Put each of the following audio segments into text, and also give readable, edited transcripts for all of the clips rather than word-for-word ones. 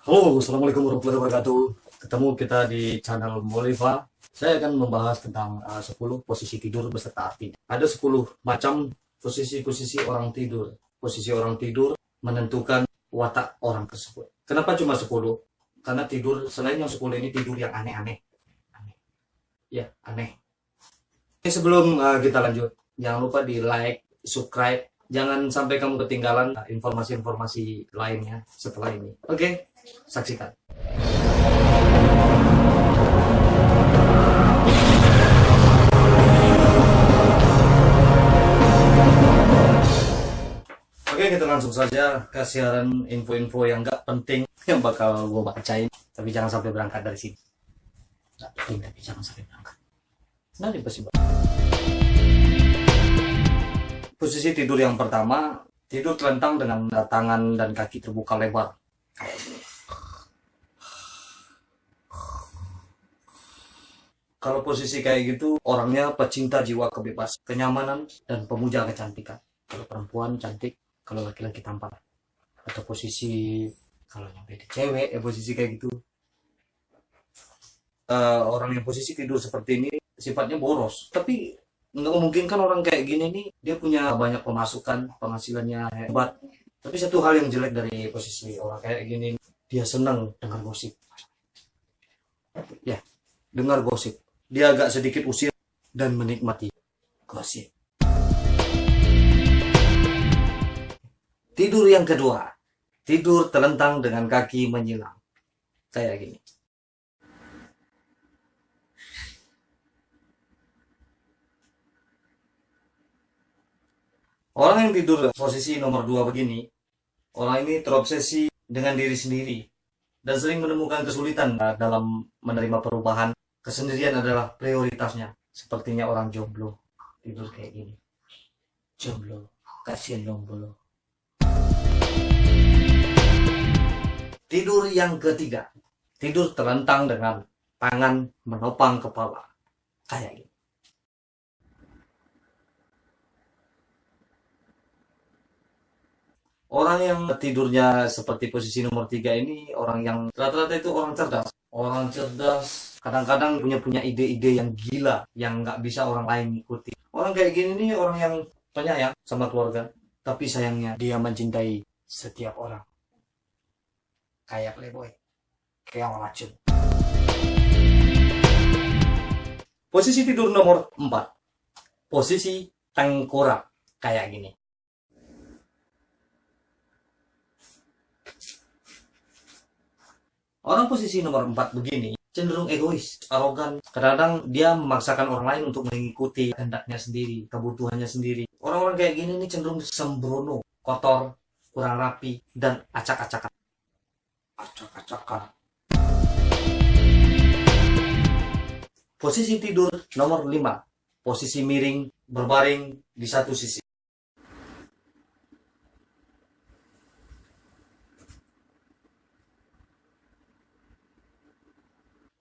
Halo, Assalamualaikum warahmatullahi wabarakatuh. Ketemu kita di channel Moliva. Saya akan membahas tentang 10 posisi tidur beserta artinya. Ada 10 macam posisi-posisi orang tidur. Posisi orang tidur menentukan watak orang tersebut. Kenapa cuma 10? Karena tidur, selain yang 10 ini tidur yang aneh-aneh. Aneh. Ya, aneh. Oke, sebelum kita lanjut, jangan lupa di like, subscribe. Jangan sampai kamu ketinggalan informasi-informasi lainnya setelah ini. Oke, saksikan. Oke, kita langsung saja ke siaran info-info yang nggak penting yang bakal gue bacain. Tapi jangan sampai berangkat dari sini. Nggak penting, tapi jangan sampai berangkat. Nanti pasti. Posisi tidur yang pertama, tidur telentang dengan tangan dan kaki terbuka lebar. Kalau posisi kayak gitu, orangnya pecinta jiwa kebebasan, kenyamanan, dan pemuja kecantikan. Kalau perempuan cantik, kalau laki-laki tampan. Atau posisi, kalau nyampe di cewek, posisi kayak gitu. Orang yang posisi tidur seperti ini, sifatnya boros. Tapi, nggak memungkinkan orang kayak gini nih, dia punya banyak pemasukan, penghasilannya hebat. Tapi satu hal yang jelek dari posisi orang kayak gini, dia senang dengar gosip. Ya, dengar gosip. Dia agak sedikit usil dan menikmati gosip. Tidur yang kedua, tidur telentang dengan kaki menyilang. Kayak gini. Orang yang tidur posisi nomor 2 begini, orang ini terobsesi dengan diri sendiri dan sering menemukan kesulitan dalam menerima perubahan. Kesendirian adalah prioritasnya. Sepertinya orang jomblo tidur kayak gini. Jomblo, kasihan jomblo. Tidur yang ketiga, tidur terlentang dengan tangan menopang kepala. Kayak gini. Orang yang tidurnya seperti posisi nomor 3 ini, orang yang rata-rata itu orang cerdas. Orang cerdas kadang-kadang punya ide-ide yang gila, yang nggak bisa orang lain ikuti. Orang kayak gini nih, orang yang penyayang sama keluarga. Tapi sayangnya, dia mencintai setiap orang. Kayak playboy. Kayak orang racun. Posisi tidur nomor 4. Posisi tengkorak. Kayak gini. Orang posisi nomor 4 begini cenderung egois, arogan. Kadang-kadang dia memaksakan orang lain untuk mengikuti kehendaknya sendiri, kebutuhannya sendiri. Orang-orang kayak gini nih cenderung sembrono, kotor, kurang rapi, dan acak-acakan. Acak-acakan. Posisi tidur nomor 5. Posisi miring, berbaring di satu sisi.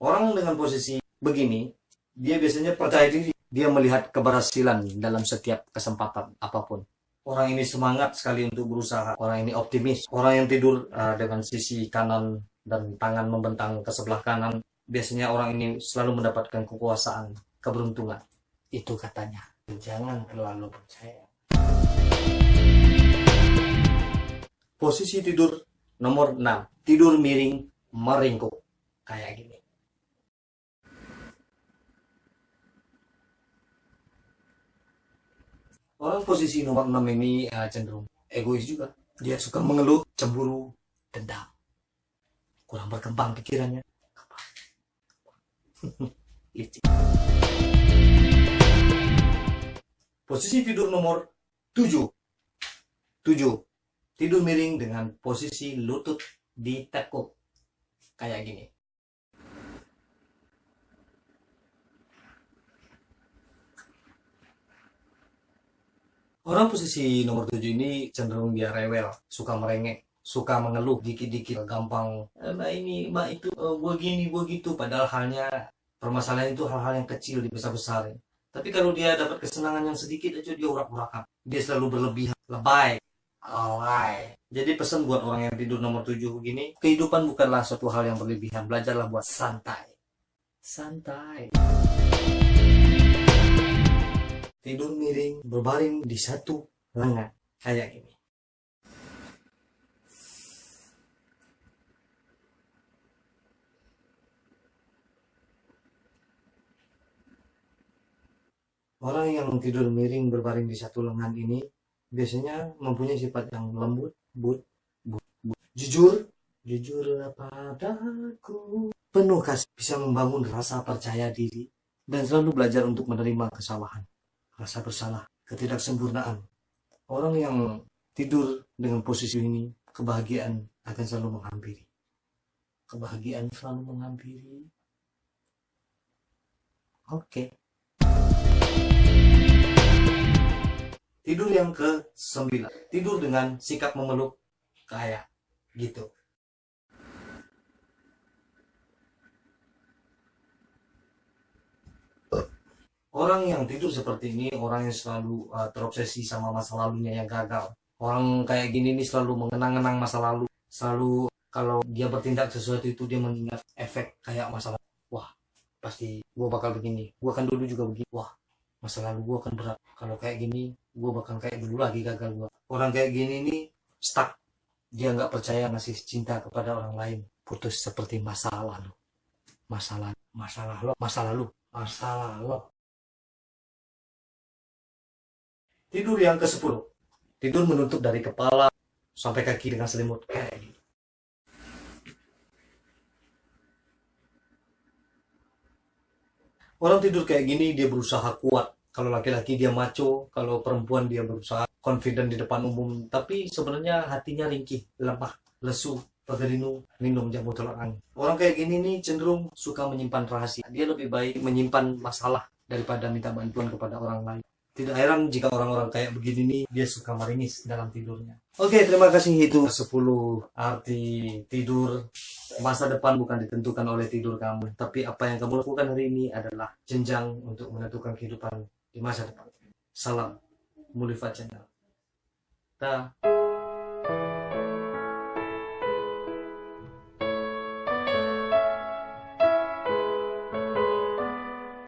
Orang dengan posisi begini, dia biasanya percaya diri. Dia melihat keberhasilan dalam setiap kesempatan apapun. Orang ini semangat sekali untuk berusaha. Orang ini optimis. Orang yang tidur dengan sisi kanan dan tangan membentang ke sebelah kanan, biasanya orang ini selalu mendapatkan kekuasaan, keberuntungan. Itu katanya. Jangan terlalu percaya. Posisi tidur nomor 6. Tidur miring meringkuk. Kayak gini. Orang posisi nomor 6 ini cenderung egois juga. Dia suka mengeluh, cemburu, dendam. Kurang berkembang pikirannya. Posisi tidur nomor 7. 7. Tidur miring dengan posisi lutut ditekuk. Kayak gini. Orang posisi nomor 7 ini cenderung dia rewel, suka merengek, suka mengeluh dikit-dikit, gampang, mbak ini, mbak itu, begini, begitu. Padahal halnya, permasalahan itu hal-hal yang kecil dibesar-besarin. Tapi kalau dia dapat kesenangan yang sedikit aja, dia urak-urakan. Dia selalu berlebihan, lebay, alay. Jadi pesan buat orang yang tidur nomor 7 begini, kehidupan bukanlah suatu hal yang berlebihan. Belajarlah buat santai. Santai. Tidur miring, berbaring di satu lengan. Kayak gini. Orang yang tidur miring berbaring di satu lengan ini biasanya mempunyai sifat yang lembut, jujur, jujurlah padaku, penuh kasih, bisa membangun rasa percaya diri, dan selalu belajar untuk menerima kesalahan, rasa bersalah, ketidaksempurnaan. Orang yang tidur dengan posisi ini, kebahagiaan akan selalu menghampiri. Kebahagiaan selalu menghampiri. Oke. Tidur yang ke-9, tidur dengan sikap memeluk kayak gitu. Orang yang tidur seperti ini, orang yang selalu terobsesi sama masa lalunya yang gagal. Orang kayak gini nih selalu mengenang-enang masa lalu. Selalu kalau dia bertindak sesuatu itu dia mengingat efek kayak masa lalu. Wah, pasti gua bakal begini. Gua kan dulu juga begini. Wah, masa lalu gua akan berat. Kalau kayak gini, gua bakal kayak dulu lagi gagal gua. Orang kayak gini nih stuck. Dia nggak percaya ngasih cinta kepada orang lain. Putus seperti masa lalu. Masa lalu, masa lalu, masa lalu, masa lalu. Tidur yang ke-10. Tidur menutup dari kepala sampai kaki dengan selimut kayak gini. Orang tidur kayak gini dia berusaha kuat. Kalau laki-laki dia macho, kalau perempuan dia berusaha confident di depan umum, tapi sebenarnya hatinya ringkih, lemah, lesu, pegerinu, minum jamu tolak angin. Orang kayak gini nih cenderung suka menyimpan rahasia. Dia lebih baik menyimpan masalah daripada minta bantuan kepada orang lain. Tidak heran jika orang-orang kayak begini nih dia suka meringis dalam tidurnya. Oke, terima kasih. Itu 10 arti tidur. Masa depan bukan ditentukan oleh tidur kamu, tapi apa yang kamu lakukan hari ini adalah jenjang untuk menentukan kehidupan di masa depan. Salam Mulifa Channel. Dah.